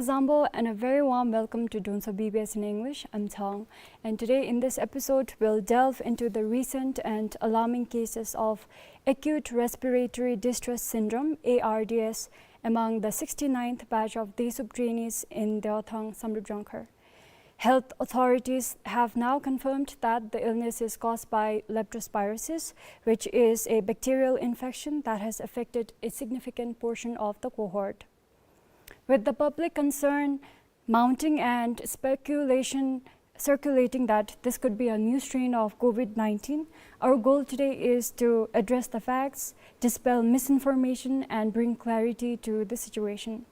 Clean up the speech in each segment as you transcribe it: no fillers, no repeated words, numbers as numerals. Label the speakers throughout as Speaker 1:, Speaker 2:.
Speaker 1: Zambo, and a very warm welcome to Drungtsho BBS in English. I'm Thong, and today in this episode we'll delve into the recent and alarming cases of Acute Respiratory Distress Syndrome (ARDS) among the 69th batch of DSUP trainees in Dewanthang, Samrup. Health authorities have now confirmed that the illness is caused by leptospirosis, which is a bacterial infection that has affected a significant portion of the cohort. With the public concern mounting and speculation circulating that this could be a new strain of COVID-19, our goal today is to address the facts, dispel misinformation, and bring clarity to the situation.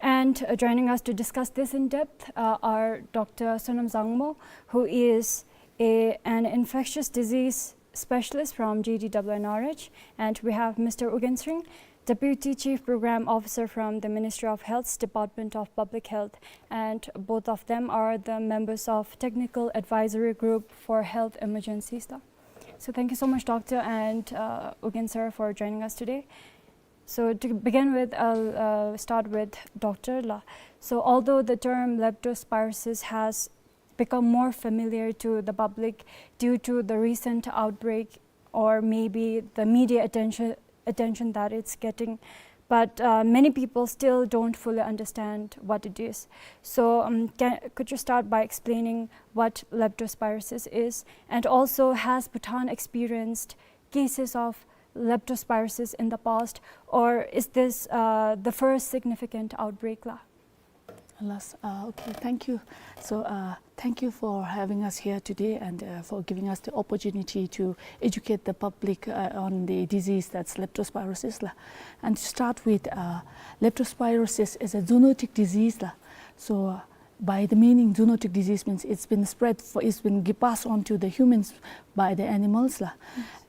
Speaker 1: And joining us to discuss this in depth are Dr. Sonam Zangmo, who is an infectious disease specialist from GDWNRH, and we have Mr. 𝐃𝐫𝐮𝐧𝐠𝐭𝐬𝐡𝐨, Deputy Chief Program Officer from the Ministry of Health's Department of Public Health, and both of them are the members of Technical Advisory Group for Health Emergencies. So thank you so much, Doctor and 𝐃𝐫𝐮𝐧𝐠𝐭𝐬𝐡𝐨, for joining us today. So to begin with, I'll start with Dr. La. So although the term leptospirosis has become more familiar to the public due to the recent outbreak or maybe the media attention that it's getting, but many people still don't fully understand what it is. So could you start by explaining what leptospirosis is, and also has Bhutan experienced cases of leptospirosis in the past, or is this the first significant outbreak?
Speaker 2: Okay, thank you. So thank you for having us here today and for giving us the opportunity to educate the public on the disease that's leptospirosis. And to start with, leptospirosis is a zoonotic disease. So by the meaning, zoonotic disease means it's been spread, it's been passed on to the humans by the animals.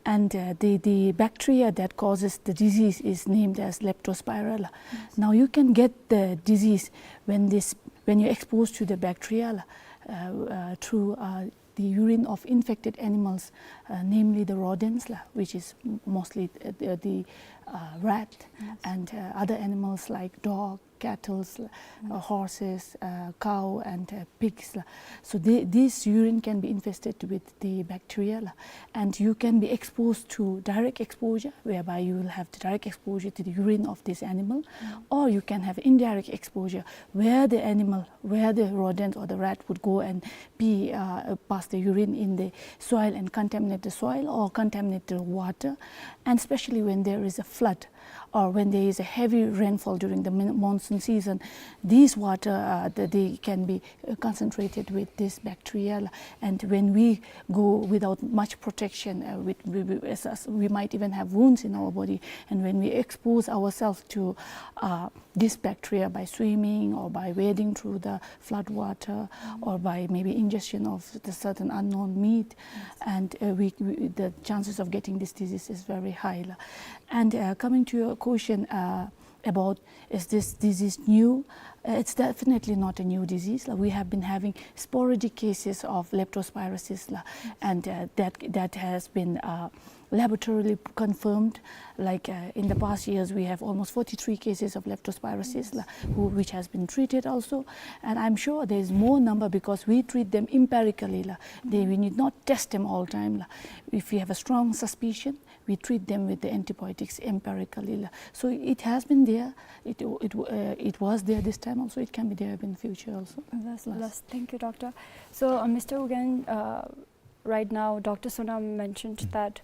Speaker 2: And the bacteria that causes the disease is named as leptospira. Now you can get the disease when you're exposed to the bacteria through the urine of infected animals, namely the rodents, which is mostly the rat, and other animals like dog, cattle, horses, cow, and pigs. So this urine can be infested with the bacteria, and you can be exposed to direct exposure, whereby you will have the direct exposure to the urine of this animal, or you can have indirect exposure, where the animal, where the rodent or the rat would go and pass the urine in the soil and contaminate the soil or contaminate the water, and especially when there is a flood or when there is a heavy rainfall during the monsoon season, these water they can be concentrated with this bacteria, and when we go without much protection, we might even have wounds in our body, and when we expose ourselves to this bacteria by swimming or by wading through the flood water or by maybe ingestion of the certain unknown meat, and the chances of getting this disease is very high. And coming to your question about is this disease new? It's definitely not a new disease. We have been having sporadic cases of leptospirosis, and that has been laboratory confirmed. Like in the past years, we have almost 43 cases of leptospirosis, which has been treated also. And I'm sure there is more number because we treat them empirically. We need not test them all the time. If we have a strong suspicion, we treat them with the antibiotics empirically. So it has been there. It was there this time also. It can be there in the future also.
Speaker 1: Thank you, Doctor. So Mr. 𝐃𝐫𝐮𝐧𝐠𝐭𝐬𝐡𝐨, right now Dr. Sonam mentioned that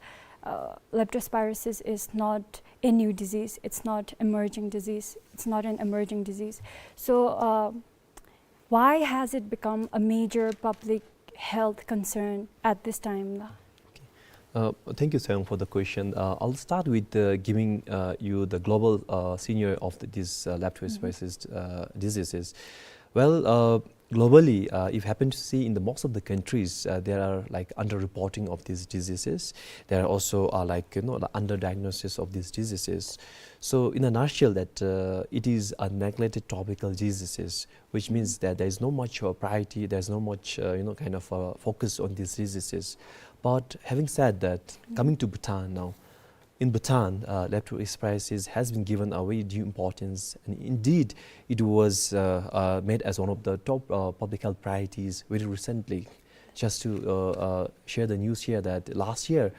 Speaker 1: leptospirosis is not a new disease. It's not emerging disease. It's not an emerging disease. So why has it become a major public health concern at this time?
Speaker 3: Thank you, Seung, for the question. I'll start with giving you the global scenario of these leptospirosis diseases. Well, globally, if you happen to see in the most of the countries, there are like underreporting of these diseases. There are also the underdiagnosis of these diseases. So in a nutshell, that it is a neglected tropical diseases, which means that there is no much priority, there is no much kind of focus on these diseases. But having said that, coming to Bhutan now, in Bhutan, leptospirosis has been given a very due importance, and indeed it was made as one of the top public health priorities very recently. Just to share the news here that last year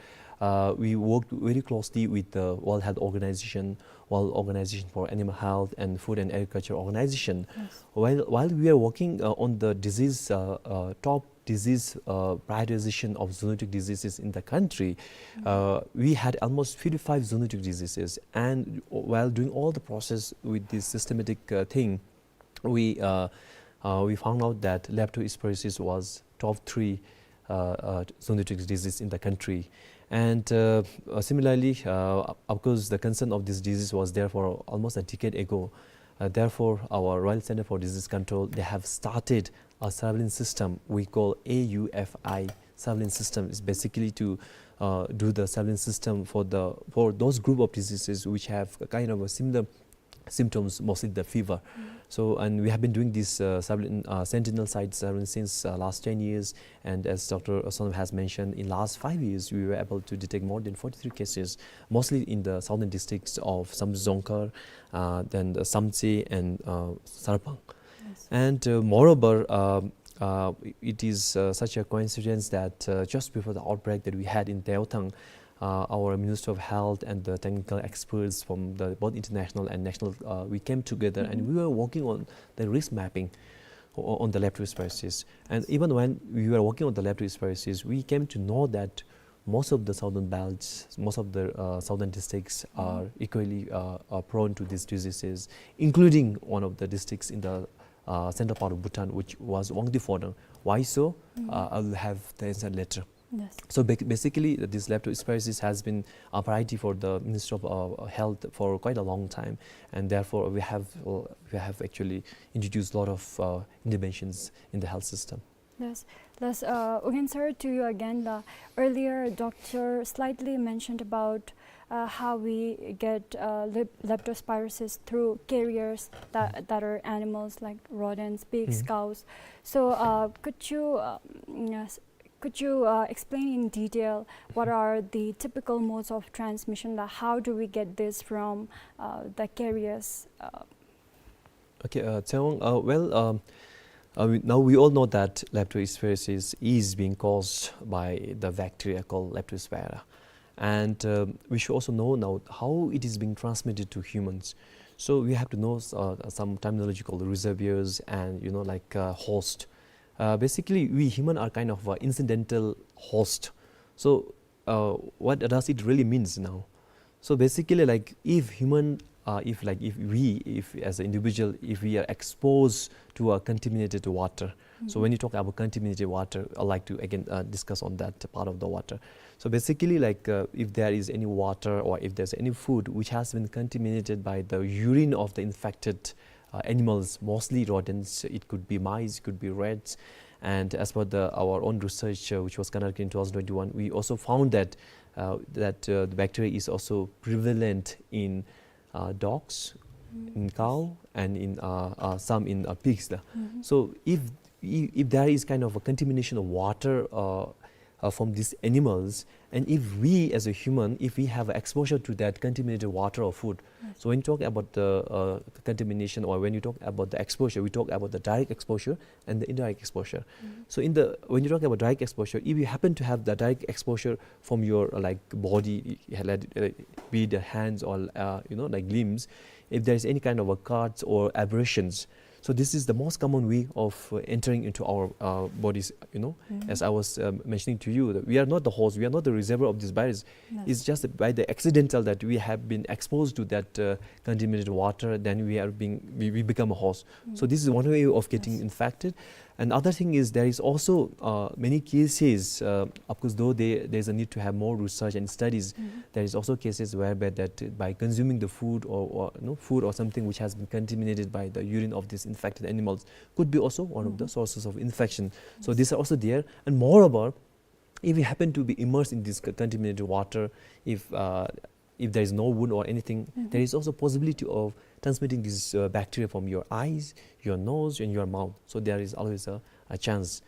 Speaker 3: we worked very closely with the World Health Organization, World Organization for Animal Health, and Food and Agriculture Organization.
Speaker 2: Yes.
Speaker 3: While we are working on the disease top disease prioritization of zoonotic diseases in the country, we had almost 55 zoonotic diseases, and while doing all the process with this systematic thing, we found out that leptospirosis was top 3 zoonotic disease in the country. And similarly, of course, the concern of this disease was there for almost a decade ago. Therefore, our Royal Center for Disease Control, they have started a surveillance system we call AUFI surveillance system. Is basically to do the surveillance system for those group of diseases which have a kind of a similar symptoms, mostly the fever. So, and we have been doing this sentinel site surveillance since last 10 years, and as Dr. Sonam has mentioned, in last 5 years we were able to detect more than 43 cases, mostly in the southern districts of Samjongkar, then the Samche and Sarpang.
Speaker 2: Yes.
Speaker 3: And moreover, it is such a coincidence that just before the outbreak that we had in Dewanthang, our Minister of Health and the technical experts from both international and national, we came together and we were working on the risk mapping on the leptospirosis. And even when we were working on the leptospirosis, we came to know that most of the southern belts, most of the southern districts are equally prone to these diseases, including one of the districts in the central part of Bhutan, which was Wangdi. Why so? I will have the answer later.
Speaker 2: Yes.
Speaker 3: So basically, this leptospirosis has been a priority for the Ministry of Health for quite a long time, and therefore we have actually introduced a lot of interventions in the health system.
Speaker 1: Yes. Thus, again, sir, to you again. Earlier, doctor slightly mentioned about how we get leptospirosis through carriers that are animals like rodents, pigs, cows. So, could you explain in detail what are the typical modes of transmission? How do we get this from the carriers?
Speaker 3: Okay, now we all know that leptospirosis is being caused by the bacteria called Leptospira, and we should also know now how it is being transmitted to humans. So we have to know some terminology called reservoirs and like host. Basically, we human are kind of incidental host. So what does it really means now? So basically, like if human, if as an individual, if we are exposed to a contaminated water. So when you talk about contaminated water, I like to again discuss on that part of the water. So basically, like if there is any water or if there's any food which has been contaminated by the urine of the infected animals, mostly rodents, it could be mice, it could be rats, and as per our own research which was conducted in 2021, we also found that the bacteria is also prevalent in dogs, in cow, and in some in pigs. So if there is kind of a contamination of water from these animals, and if we as a human, if we have exposure to that contaminated water or food, so when you talk about the contamination, or when you talk about the exposure, we talk about the direct exposure and the indirect exposure. So when you talk about direct exposure, if you happen to have the direct exposure from your body, be it the hands or like limbs, if there is any kind of cuts or abrasions, so this is the most common way of entering into our bodies, as I was mentioning to you, that we are not the host, we are not the reservoir of this virus. It's just by the accidental that we have been exposed to that contaminated water, then we become a host. So this is one way of getting infected. And other thing is there is also many cases, of course, though there is a need to have more research and studies, there is also cases whereby that by consuming the food or food or something which has been contaminated by the urine of these infected animals could be also one of the sources of infection. So these are also there. And moreover, if you happen to be immersed in this contaminated water, if there is no wound or anything, there is also possibility of transmitting this bacteria from your eyes, your nose, and your mouth. So there is always a chance.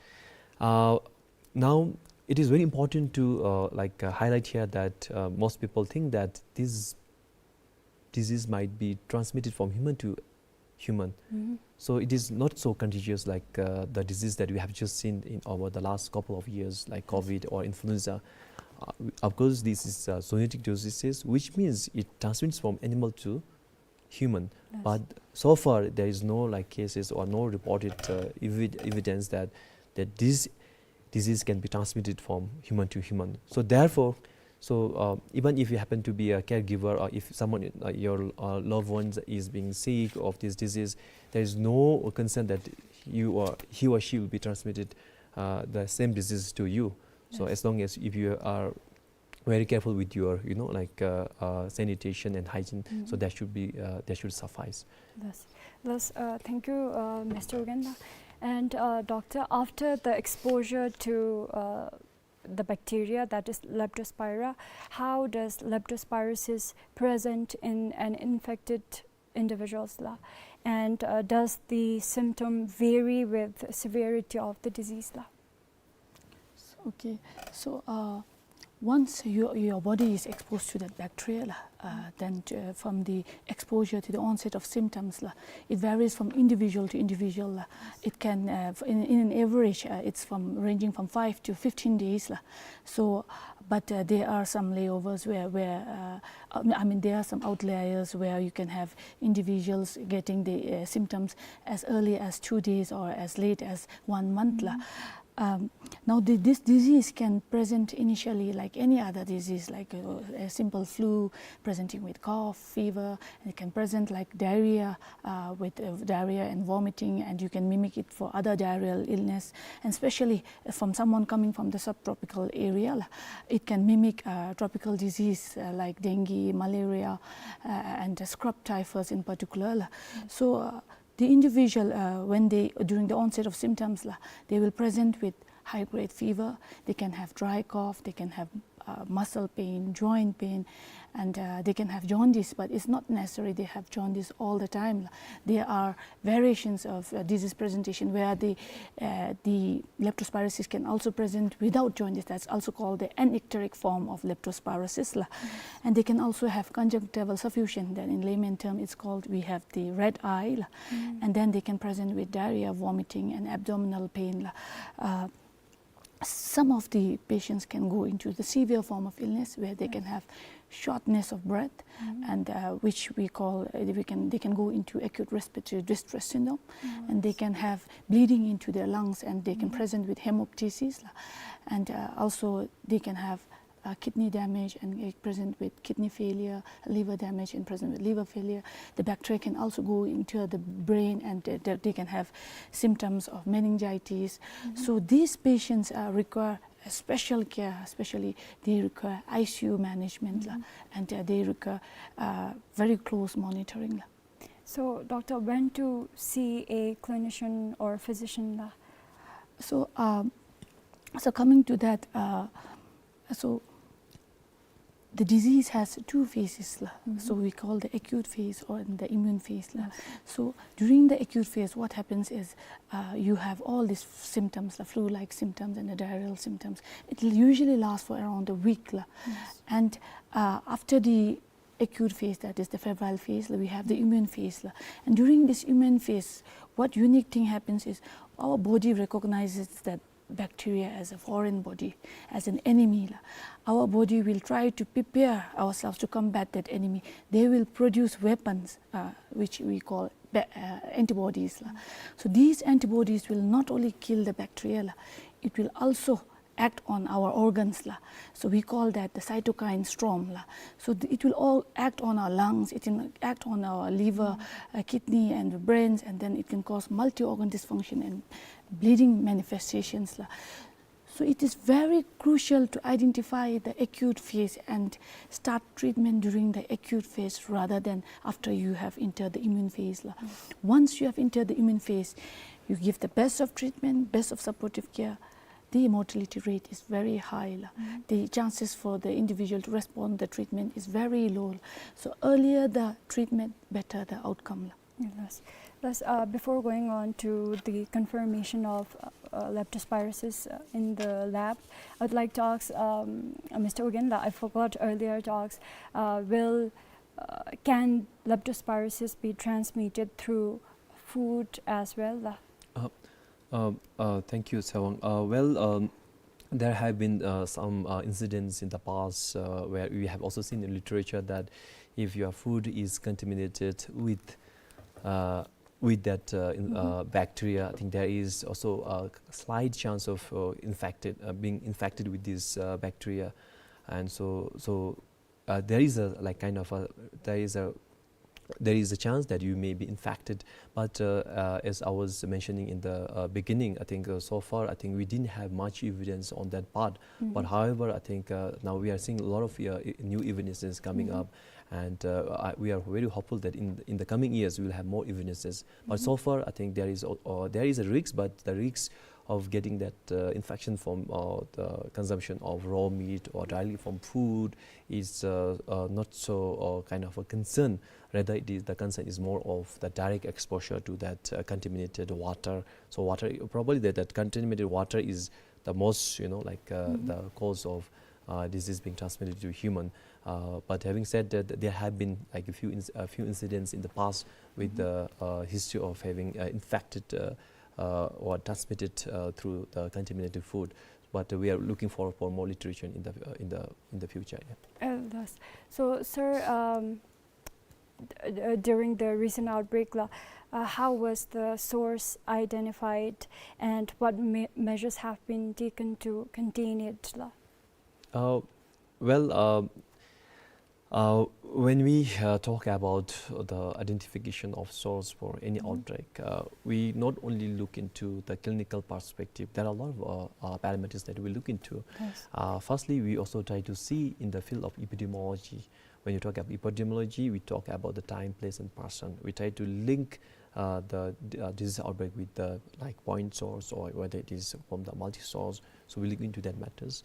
Speaker 3: Now, it is very important to highlight here that most people think that this disease might be transmitted from human to human. So it is not so contagious like the disease that we have just seen in over the last couple of years, like COVID or influenza. Of course, this is zoonotic diseases, which means it transmits from animal to human.
Speaker 1: Yes.
Speaker 3: But so far, there is no cases or no reported evidence that this disease can be transmitted from human to human. So therefore, even if you happen to be a caregiver, or if someone, your loved ones is being sick of this disease, there is no concern that he or she will be transmitted the same disease to you. So as long as if you are very careful with your, sanitation and hygiene, so that should suffice.
Speaker 1: Yes. Thank you, Mr. Uganda. And doctor, after the exposure to the bacteria, that is Leptospira, how does leptospirosis present in an infected individuals, and does the symptom vary with severity of the disease?
Speaker 2: Okay, so once your body is exposed to that bacteria, then from the exposure to the onset of symptoms, it varies from individual to individual. It can, in an average, it's ranging from 5 to 15 days. So, but there are some layovers where there are some outliers where you can have individuals getting the symptoms as early as 2 days or as late as 1 month. Now this disease can present initially like any other disease, like a simple flu presenting with cough, fever. And it can present like diarrhea with diarrhea and vomiting, and you can mimic it for other diarrheal illness, and especially from someone coming from the subtropical area, it can mimic tropical disease like dengue, malaria, and scrub typhus in particular. So the individual, during the onset of symptoms, they will present with high-grade fever. They can have dry cough. They can have muscle pain, joint pain, and they can have jaundice. But it's not necessary they have jaundice all the time. There are variations of disease presentation where the leptospirosis can also present without jaundice. That's also called the anicteric form of leptospirosis. And they can also have conjunctival suffusion. Then in layman term, it's called, we have the red eye. And then they can present with diarrhea, vomiting, and abdominal pain. Some of the patients can go into the severe form of illness where they can have shortness of breath, and which we call, they can go into acute respiratory distress syndrome, and they can have bleeding into their lungs, and they can present with hemoptysis, and also they can have kidney damage and present with kidney failure, liver damage and present with liver failure. The bacteria can also go into the brain, and they can have symptoms of meningitis. So these patients require special care, especially they require ICU management, and they require very close monitoring.
Speaker 1: So doctor, when to see a clinician or physician?
Speaker 2: So coming to that, so the disease has 2 phases. So we call the acute phase or the immune phase. So during the acute phase, what happens is you have all these symptoms, the flu-like symptoms and the diarrheal symptoms. It will usually last for around a week. And after the acute phase, that is the febrile phase, we have the immune phase. And during this immune phase, what unique thing happens is our body recognizes that bacteria as a foreign body, as an enemy. Our body will try to prepare ourselves to combat that enemy. They will produce weapons, which we call antibodies. So these antibodies will not only kill the bacteria, it will also act on our organs. So we call that the cytokine storm. So it will all act on our lungs, it will act on our liver, kidney and the brains, and then it can cause multi-organ dysfunction and bleeding manifestations. So it is very crucial to identify the acute phase and start treatment during the acute phase rather than after you have entered the immune phase. Once you have entered the immune phase, you give the best of treatment, best of supportive care. The mortality rate is very high. The chances for the individual to respond to the treatment is very low. So earlier the treatment, better the outcome.
Speaker 1: Yes. Thus, before going on to the confirmation of leptospirosis in the lab, I'd like to ask Mr. Uginla, I forgot earlier to ask, can leptospirosis be transmitted through food as well?
Speaker 3: Thank you, Sewang. There have been some incidents in the past where we have also seen in literature that if your food is contaminated with that bacteria, I think there is also a slight chance of being infected with this bacteria, and so there is a there is a chance that you may be infected, but as I was mentioning in the beginning, I think so far I think we didn't have much evidence on that part. But however, I think now we are seeing a lot of new evidences coming up, and we are very hopeful that in the coming years we will have more evidences. But so far, I think there is a risk, but the risk of getting that infection from the consumption of raw meat or directly from food is not so kind of a concern. Rather, the concern is more of the direct exposure to that contaminated water. So probably that contaminated water is the most, the cause of disease being transmitted to human. But having said that, there have been like a few incidents in the past with the history of having infected or transmitted through the contaminated food. But we are looking for more literature in the future. Yeah.
Speaker 1: So, sir, during the recent outbreak, how was the source identified, and what measures have been taken to contain it?
Speaker 3: When we talk about the identification of source for any outbreak, we not only look into the clinical perspective. There are a lot of parameters that we look into. Yes. Firstly, we also try to see in the field of epidemiology. When you talk about epidemiology, we talk about the time, place, and person. We try to link the disease outbreak with the point source, or whether it is from the multi-source. So we look into that matters.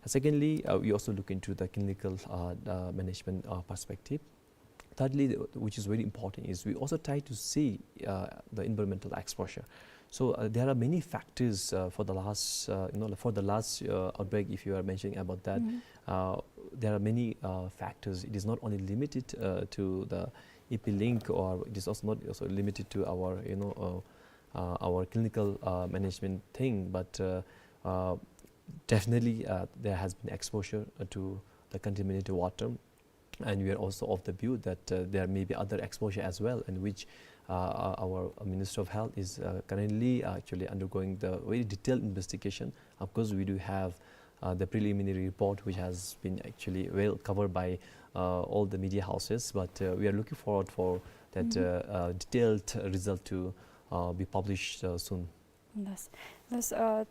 Speaker 3: Secondly, we also look into the clinical management perspective. Thirdly, which is very important, is we also try to see the environmental exposure. So there are many factors for the last, outbreak. If you are mentioning about that, there are many factors. It is not only limited to the EP link, or it is also not also limited to our clinical management thing, but definitely there has been exposure to the contaminated water, and we are also of the view that there may be other exposure as well, in which our Minister of Health is currently actually undergoing the very detailed investigation. Of course, we do have the preliminary report, which has been actually well covered by all the media houses, but we are looking forward for that detailed result to be published soon.
Speaker 1: Yes,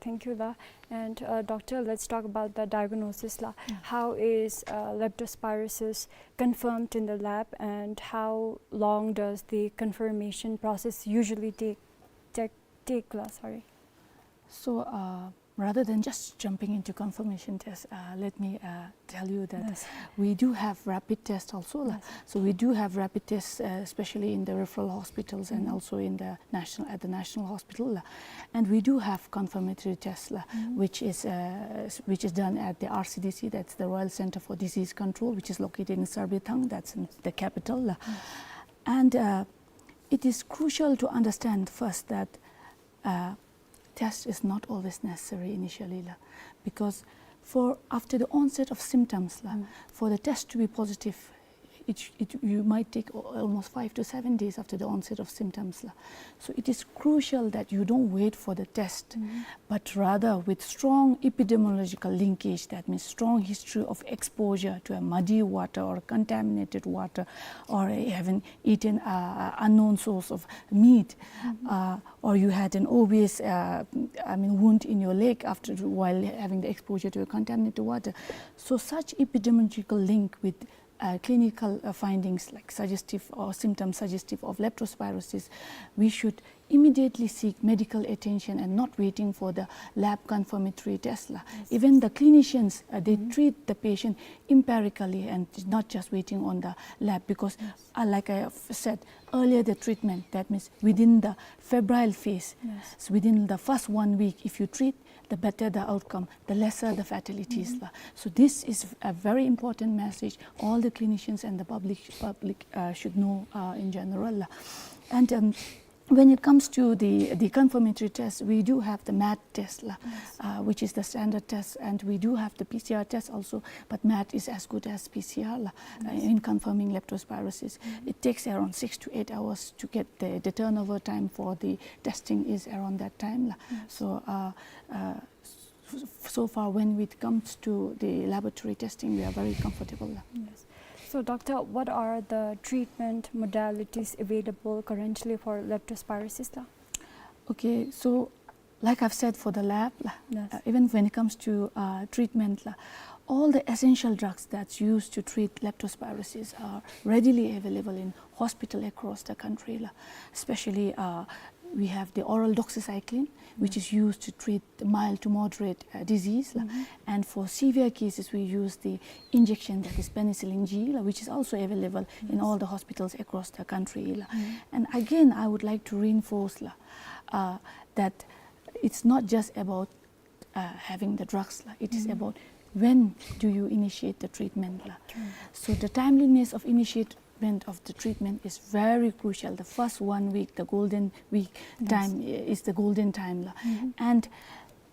Speaker 1: thank you, La. And doctor, let's talk about the diagnosis, La. How is leptospirosis confirmed in the lab, and how long does the confirmation process usually take, La? Sorry.
Speaker 2: So rather than just jumping into confirmation tests, let me tell you that we do have rapid tests also. So we do have rapid tests, especially in the referral hospitals and also in the national hospital, and we do have confirmatory tests, which is done at the RCDC, that's the Royal Center for Disease Control, which is located in Dewanthang, that's in the capital. And it is crucial to understand first that test is not always necessary initially, because after the onset of symptoms, for the test to be positive, you might take almost 5 to 7 days after the onset of symptoms. So it is crucial that you don't wait for the test, but rather with strong epidemiological linkage, that means strong history of exposure to a muddy water or contaminated water, or having eaten unknown source of meat, or you had an obvious wound in your leg while having the exposure to a contaminated water. So such epidemiological link with clinical findings like suggestive or symptoms suggestive of leptospirosis, we should immediately seek medical attention and not waiting for the lab confirmatory test. Yes. Even the clinicians, they treat the patient empirically and not just waiting on the lab, because like I have said earlier, the treatment, that means within the febrile phase, so within the first 1 week, if you treat, the better the outcome, the lesser the fatalities. So this is a very important message all the clinicians and the public should know in general. And when it comes to the confirmatory test, we do have the MAT test, which is the standard test, and we do have the PCR test also, but MAT is as good as PCR in confirming leptospirosis. It takes around 6 to 8 hours to get the turnover time for the testing is around that time. So so far when it comes to the laboratory testing, we are very comfortable.
Speaker 1: Yes. So doctor, what are the treatment modalities available currently for leptospirosis?
Speaker 2: Okay, so like I've said for the lab, even when it comes to treatment, all the essential drugs that's used to treat leptospirosis are readily available in hospital across the country. Especially we have the oral doxycycline, which is used to treat the mild to moderate disease. And for severe cases, we use the injection that is penicillin G, which is also available in all the hospitals across the country. And again, I would like to reinforce that it's not just about having the drugs, it is about when do you initiate the treatment. So the timeliness of initiation of the treatment is very crucial. The first 1 week, the golden week time is the golden time. And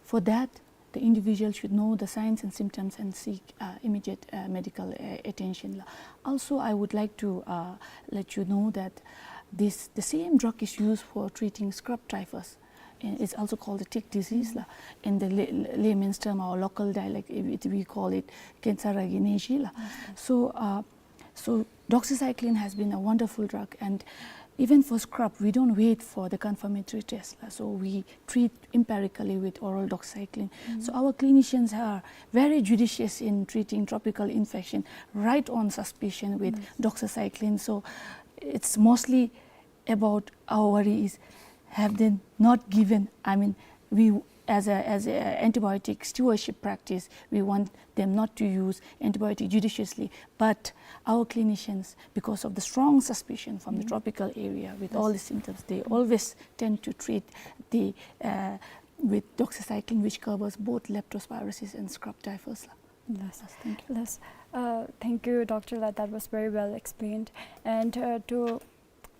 Speaker 2: for that, the individual should know the signs and symptoms and seek immediate medical attention. Also, I would like to let you know that the same drug is used for treating scrub typhus. It's also called the tick disease. In the layman's term, our local dialect, we call it 𝐾𝐫𝐮𝐬𝐻. So doxycycline has been a wonderful drug, and even for scrub, we don't wait for the confirmatory test. So we treat empirically with oral doxycycline. So our clinicians are very judicious in treating tropical infection right on suspicion with doxycycline. So it's mostly about our worry is, have they not given, we as a antibiotic stewardship practice, we want them not to use antibiotic judiciously, but our clinicians, because of the strong suspicion from the tropical area with all the symptoms, they always tend to treat with doxycycline, which covers both leptospirosis and scrub typhus.
Speaker 1: Thank you. Thank you, Doctor. That was very well explained. And to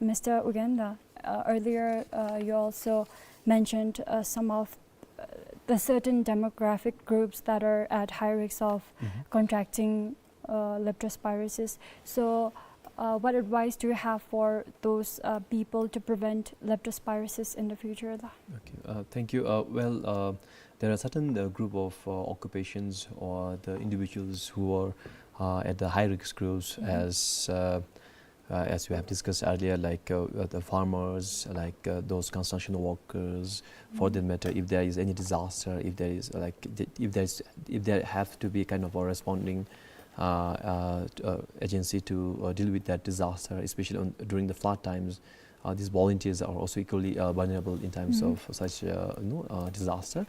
Speaker 1: Mr. Uganda, earlier you also mentioned some of the certain demographic groups that are at high risk of contracting leptospirosis. So what advice do you have for those people to prevent leptospirosis in the future?
Speaker 3: Okay, thank you. There are certain group of occupations or the individuals who are at the high risk groups, as we have discussed earlier, like the farmers, like those construction workers. For that matter, if there is any disaster, if there have to be kind of a responding agency to deal with that disaster, especially during the flood times, these volunteers are also equally vulnerable in times of such disaster.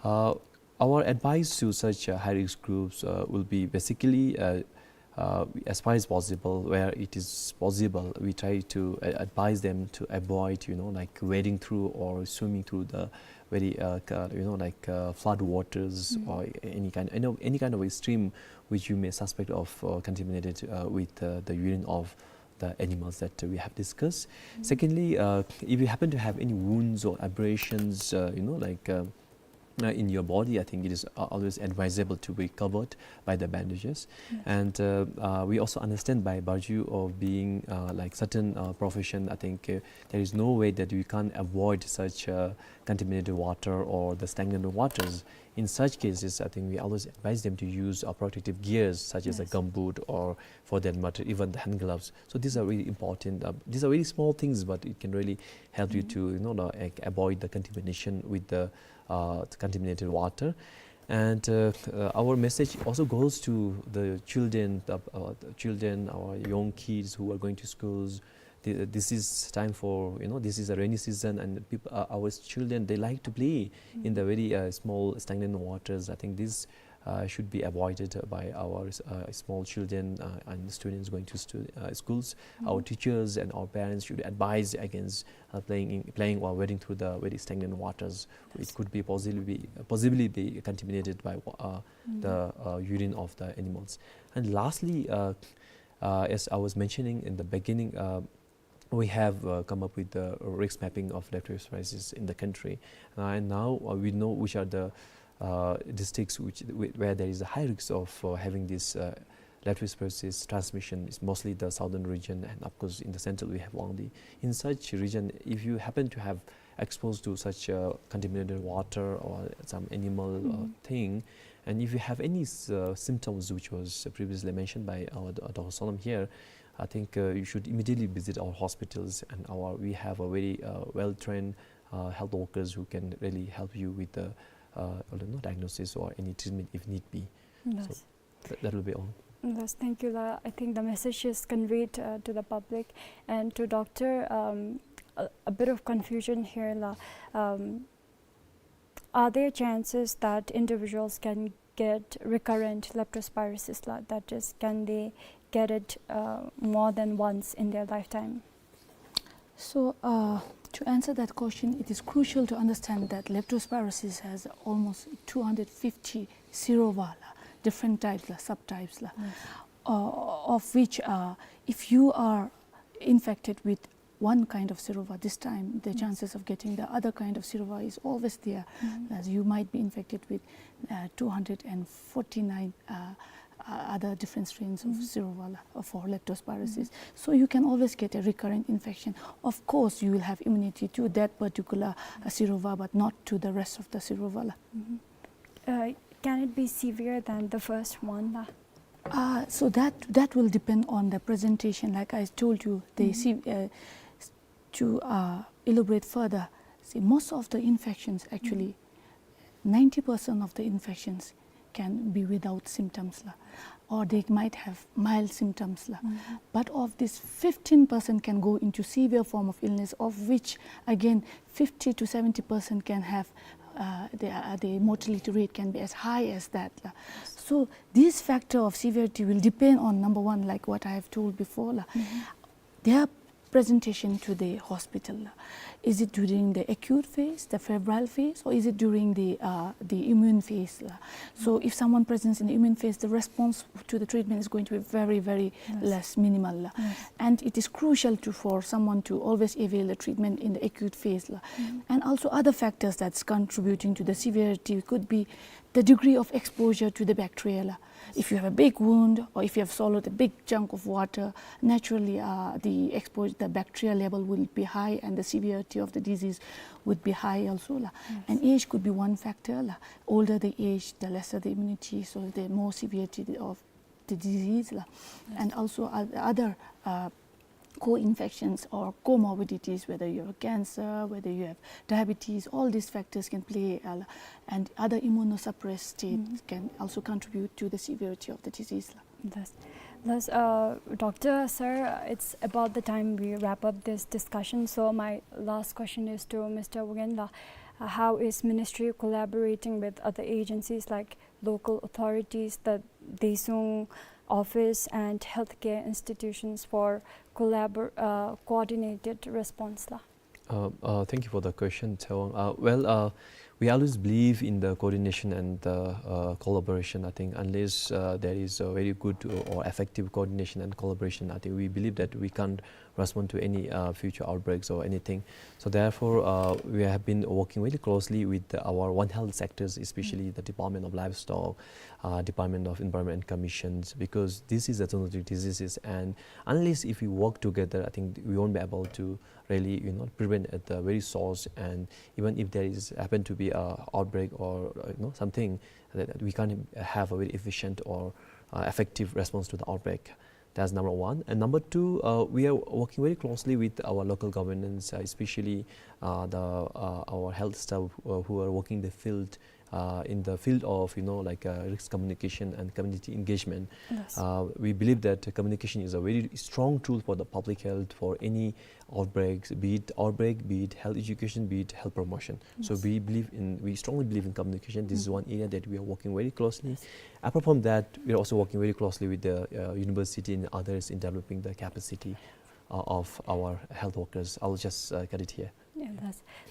Speaker 3: Our advice to such high risk groups will be basically, as far as possible, where it is possible, we try to advise them to avoid, like wading through or swimming through the very, flood waters or any kind of a stream which you may suspect of contaminated with the urine of the animals that we have discussed. Secondly, if you happen to have any wounds or abrasions, in your body, I think it is always advisable to be covered by the bandages. And we also understand by virtue of being like certain profession, I think there is no way that we can avoid such contaminated water or the stagnant waters. In such cases, I think we always advise them to use protective gears such as a gumboot, or for that matter even the hand gloves. So these are really important. These are very small things, but it can really help you to avoid the contamination with the contaminated water. And our message also goes to the children, our young kids who are going to schools. This is time for, this is a rainy season, and people, our children, they like to play in the very small stagnant waters. I think this should be avoided by our small children and students going to schools. Our teachers and our parents should advise against playing or wading through the very stagnant waters. It could be possibly be contaminated by the urine of the animals. And lastly, as I was mentioning in the beginning, we have come up with the risk mapping of leptospirosis in the country, and now we know which are the districts where there is a high risk of having this leptospirosis transmission. Is mostly the southern region, and of course in the central we have only. In such region, if you happen to have exposed to such contaminated water or some animal thing, and if you have any symptoms which was previously mentioned by our Dr. Salam here, I think you should immediately visit our hospitals, and we have a very well-trained health workers who can really help you with the diagnosis or any treatment if need be.
Speaker 1: Yes.
Speaker 3: So that will be all.
Speaker 1: Yes, thank you. I think the message is conveyed to the public and to doctor. A bit of confusion here. Are there chances that individuals can get recurrent leptospirosis? That is, can they get it more than once in their lifetime?
Speaker 2: So to answer that question, it is crucial to understand that leptospirosis has almost 250 serovala, different types, subtypes, of which if you are infected with one kind of serova, this time the chances of getting the other kind of serova is always there, as you might be infected with 249 other different strains of serovala for leptospirosis. So you can always get a recurrent infection. Of course, you will have immunity to that particular serova, but not to the rest of the serovala.
Speaker 1: Can it be severe than the first one?
Speaker 2: So that will depend on the presentation. Like I told you, to elaborate further, see, most of the infections, actually 90% of the infections can be without symptoms, or they might have mild symptoms. But of this, 15% can go into severe form of illness, of which again 50 to 70% can have the mortality rate can be as high as that. So this factor of severity will depend on, number one, like what I have told before, their presentation to the hospital. Is it during the acute phase, the febrile phase, or is it during the immune phase? So if someone presents in the immune phase, the response to the treatment is going to be very, very less minimal. And it is crucial for someone to always avail the treatment in the acute phase. And also other factors that's contributing to the severity could be the degree of exposure to the bacteria. If you have a big wound, or if you have swallowed a big chunk of water, naturally the bacterial level will be high, and the severity of the disease would be high also. And age could be one factor. Older the age, the lesser the immunity, so the more severity of the disease. And also other co-infections or comorbidities, whether you have cancer, whether you have diabetes, all these factors can play, and other immunosuppressed states can also contribute to the severity of the disease.
Speaker 1: Thus, Doctor, sir, it's about the time we wrap up this discussion. So my last question is to Mr. Wogen. How is Ministry collaborating with other agencies like local authorities, the Daesung office and healthcare institutions for coordinated response?
Speaker 3: Thank you for the question, Taewang. We always believe in the coordination and the collaboration. I think unless there is a very good or effective coordination and collaboration, I think we believe that we can't respond to any future outbreaks or anything. So therefore, we have been working very closely with our One Health sectors, especially the Department of Livestock, Department of Environment and Commissions, because this is a zoonotic diseases, and unless if we work together, I think we won't be able to really prevent at the very source. And even if there is happen to be a outbreak or something, that we can't have a very efficient or effective response to the outbreak. That's number one. And number two, we are working very closely with our local governments, especially our health staff who are working in the field in the field of like risk communication and community engagement.
Speaker 1: Yes.
Speaker 3: We believe that communication is a very strong tool for the public health for any outbreaks, be it health education, be it health promotion.
Speaker 1: Yes.
Speaker 3: So we strongly believe in communication. This is one area that we are working very closely. Apart from that, we are also working very closely with the university and others in developing the capacity of our health workers. I'll just cut it here.
Speaker 1: Yeah,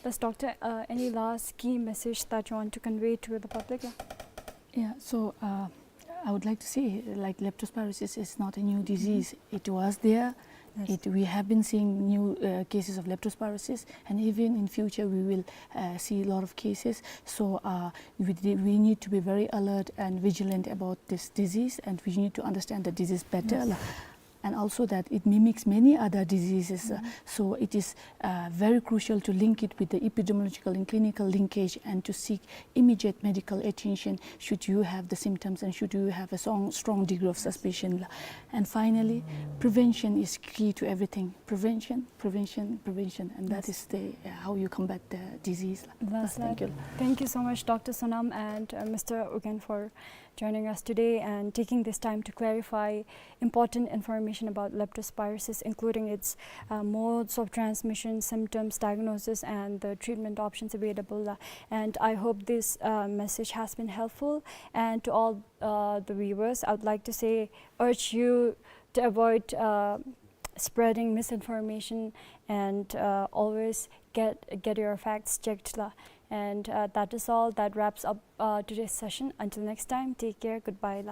Speaker 1: that's Doctor. Any last key message that you want to convey to the public?
Speaker 2: Yeah, so I would like to say, like, leptospirosis is not a new disease. It was there.
Speaker 1: Yes.
Speaker 2: We have been seeing new cases of leptospirosis, and even in future we will see a lot of cases. So we need to be very alert and vigilant about this disease, and we need to understand the disease better.
Speaker 1: Yes.
Speaker 2: And also that it mimics many other diseases. So it is very crucial to link it with the epidemiological and clinical linkage, and to seek immediate medical attention should you have the symptoms and should you have a strong degree of suspicion. And finally, prevention is key to everything. Prevention, prevention, prevention, and that is how you combat the disease. Thank you.
Speaker 1: Thank you so much, Dr. Sonam and Mr. Ugen, for joining us today and taking this time to clarify important information about leptospirosis, including its modes of transmission, symptoms, diagnosis, and the treatment options available. And I hope this message has been helpful. And to all the viewers, I would like to urge you to avoid spreading misinformation, and always get your facts checked. And that is all. That wraps up today's session. Until next time, take care. Goodbye.